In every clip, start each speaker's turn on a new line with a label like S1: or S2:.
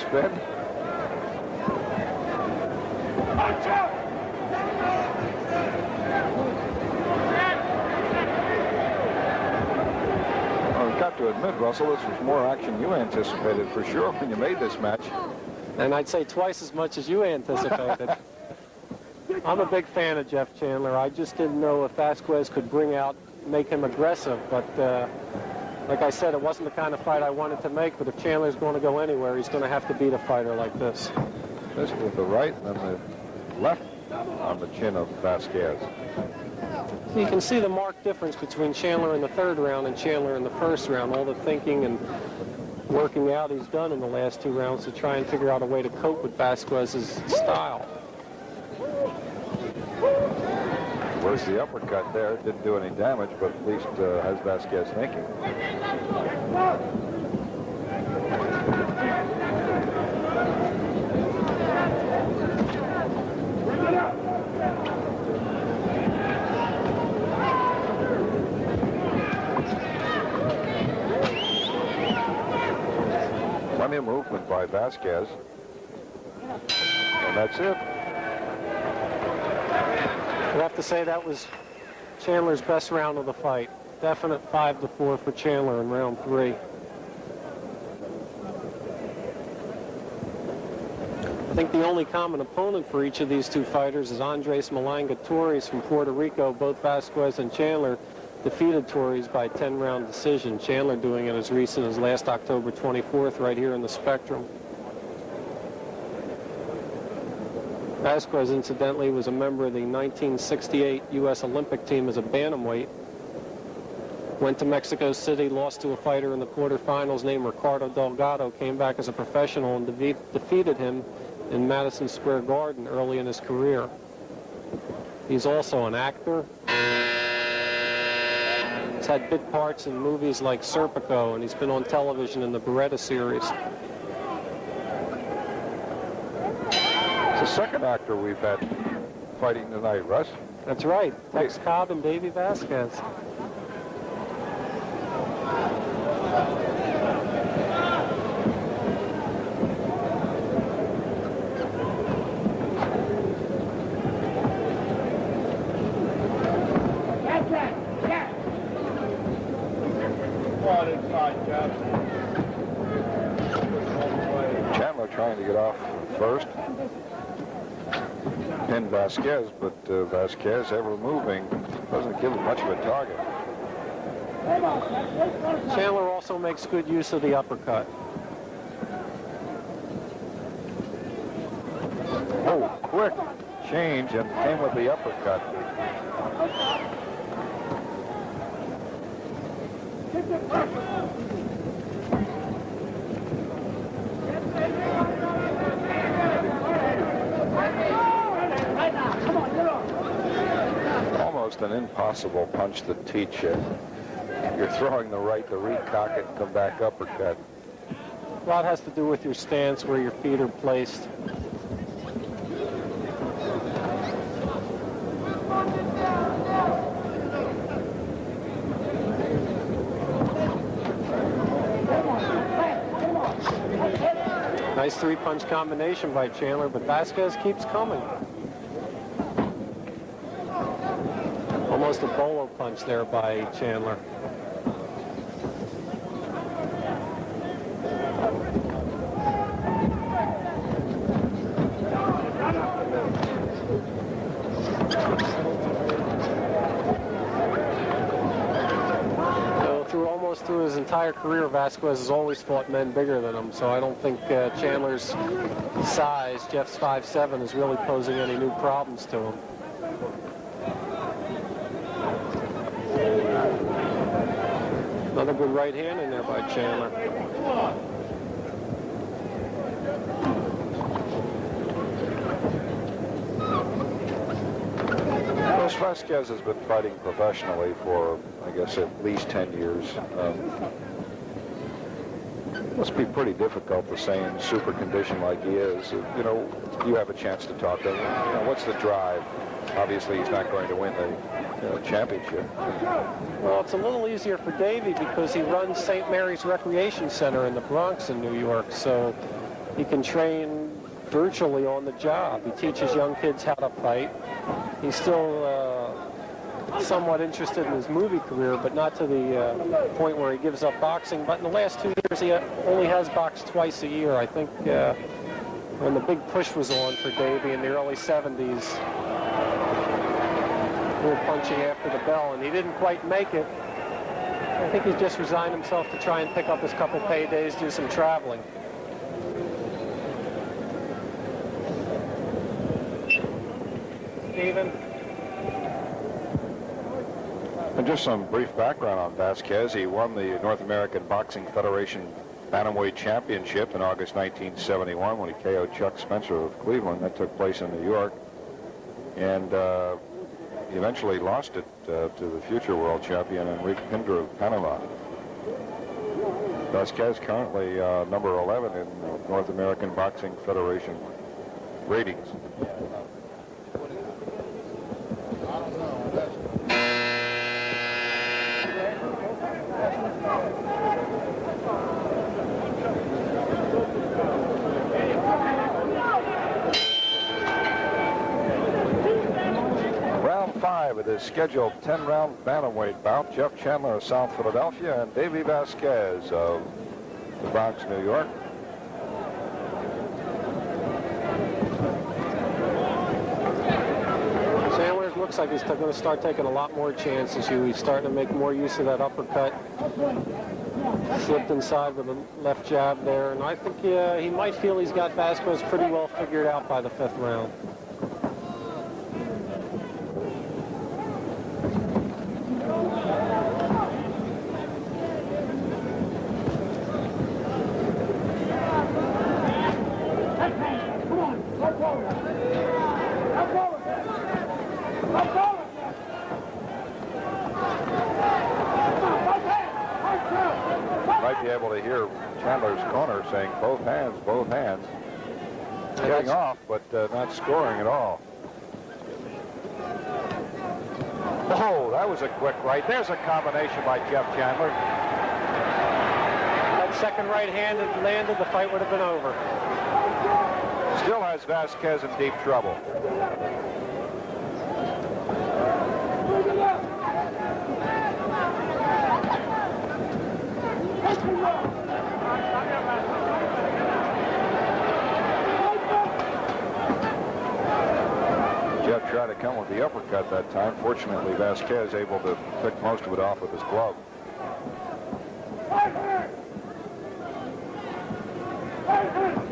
S1: spin. Well, I've got to admit, Russell, this was more action you anticipated for sure when you made this match.
S2: And I'd say twice as much as you anticipated. I'm a big fan of Jeff Chandler. I just didn't know if Vasquez could make him aggressive, but like I said, it wasn't the kind of fight I wanted to make, but if Chandler's going to go anywhere, he's going to have to beat a fighter like this.
S1: This with the right and then the left on the chin of Vasquez.
S2: So you can see the marked difference between Chandler in the third round and Chandler in the first round. All the thinking and working out he's done in the last 2 rounds to try and figure out a way to cope with Vasquez's style.
S1: Where's the uppercut there? Didn't do any damage, but at least has Vasquez thinking. Plenty of movement by Vasquez. And that's it.
S2: I have to say that was Chandler's best round of the fight. Definite 5-4 for Chandler in round 3. I think the only common opponent for each of these 2 fighters is Andres Malanga Torres from Puerto Rico. Both Vasquez and Chandler defeated Torres by 10-round decision. Chandler doing it as recent as last October 24th right here in the Spectrum. Vasquez, incidentally, was a member of the 1968 U.S. Olympic team as a bantamweight. Went to Mexico City, lost to a fighter in the quarterfinals named Ricardo Delgado, came back as a professional and defeated him in Madison Square Garden early in his career. He's also an actor. He's had bit parts in movies like Serpico, and he's been on television in the Beretta series.
S1: The second actor we've had fighting tonight, Russ.
S2: That's right. Tex Cobb and Davey Vasquez.
S1: Chandler trying to get off first. Pinned Vasquez, but Vasquez, ever moving, doesn't give him much of a target.
S2: Chandler also makes good use of the uppercut.
S1: Oh, quick change and came with the uppercut. Almost an impossible punch to teach you. You're throwing the right to recock it and come back uppercut.
S2: A lot has to do with your stance, where your feet are placed. Nice 3-punch combination by Chandler, but Vasquez keeps coming. Almost a bolo punch there by Chandler. Through his entire career, Vasquez has always fought men bigger than him, so I don't think Chandler's size, Jeff's 5'7", is really posing any new problems to him. Another good right hand in there by Chandler.
S1: Vasquez has been fighting professionally for, I guess, at least 10 years. Must be pretty difficult to say in super condition like he is. You know, you have a chance to talk to him. You know, what's the drive? Obviously, he's not going to win the championship.
S2: Well, it's a little easier for Davey because he runs St. Mary's Recreation Center in the Bronx in New York. So He can train virtually on the job. He teaches young kids how to fight. He's still somewhat interested in his movie career, but not to the point where he gives up boxing. But in the last 2 years, he only has boxed twice a year. I think when the big push was on for Davey in the early 70s, we were punching after the bell, and he didn't quite make it. I think he's just resigned himself to try and pick up his couple paydays, do some traveling. Steven?
S1: And just some brief background on Vasquez. He won the North American Boxing Federation Bantamweight Championship in August 1971 when he KO'd Chuck Spencer of Cleveland. That took place in New York. And he eventually lost it to the future world champion Enrique Pinder of Panama. Vasquez currently number 11 in North American Boxing Federation ratings. Round 5 of this scheduled 10-round bantamweight bout. Jeff Chandler of South Philadelphia and Davey Vasquez of the Bronx, New York.
S2: Chandler looks like he's going to start taking a lot more chances. He's starting to make more use of that uppercut. Slipped inside with a left jab there, and I think he might feel he's got Vasquez pretty well figured out by the 5th round.
S1: Might be able to hear Chandler's corner saying both hands, both hands. Getting off, but not scoring at all. Oh, that was a quick right. There's a combination by Jeff Chandler.
S2: That second right hand had landed, the fight would have been over.
S1: Still has Vasquez in deep trouble. Jeff tried to come with the uppercut that time. Fortunately, Vasquez able to pick most of it off with his glove.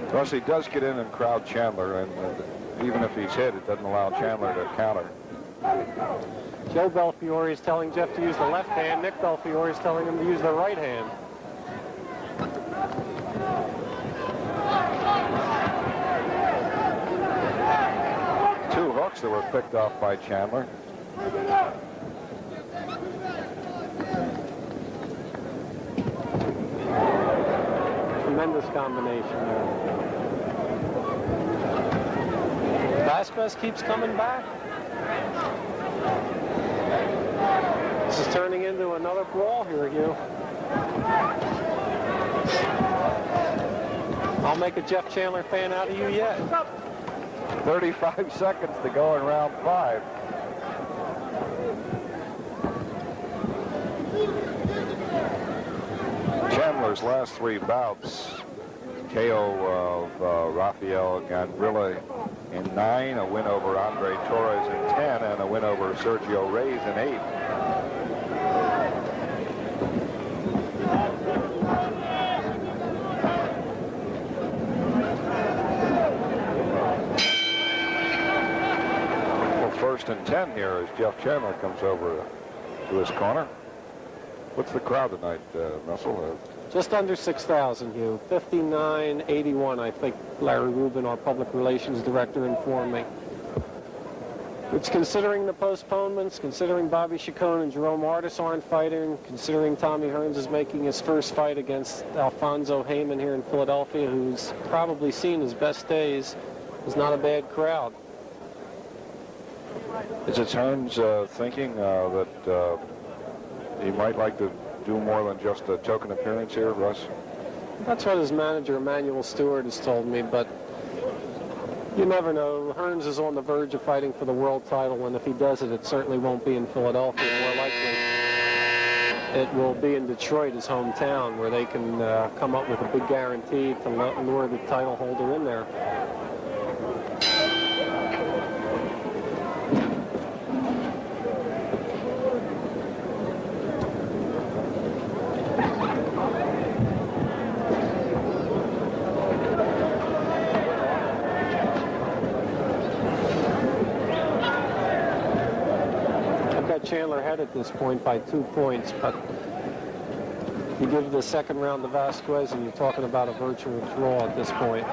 S1: Plus, he does get in and crowd Chandler, and even if he's hit, it doesn't allow Chandler to counter.
S2: Joe Belfiore is telling Jeff to use the left hand. Nick Belfiore is telling him to use the right hand.
S1: Two hooks that were picked off by Chandler.
S2: Tremendous combination there. Vasquez keeps coming back. This is turning into another brawl here, Hugh. I'll make a Jeff Chandler fan out of you yet.
S1: 35 seconds to go in round 5. Chandler's last 3 bouts, KO of Rafael Gandrilla in 9, a win over Andre Torres in 10, and a win over Sergio Reyes in 8. Well, 1st and 10 here as Jeff Chandler comes over to his corner. What's the crowd tonight, Russell?
S2: Just under 6,000, Hugh. 5981, I think Larry Rubin, our public relations director, informed me. It's considering the postponements, considering Bobby Chacon and Jerome Artis aren't fighting, considering Tommy Hearns is making his first fight against Alfonso Heyman here in Philadelphia, who's probably seen his best days. It's not a bad crowd.
S1: Is it Hearns thinking that he might like to do more than just a token appearance here, Russ?
S2: That's what his manager, Emmanuel Stewart, has told me, but you never know. Hearns is on the verge of fighting for the world title, and if he does it, it certainly won't be in Philadelphia. More likely, it will be in Detroit, his hometown, where they can come up with a big guarantee to lure the title holder in there. Chandler ahead at this point by 2 points, but you give the second round to Vasquez and you're talking about a virtual draw at this point.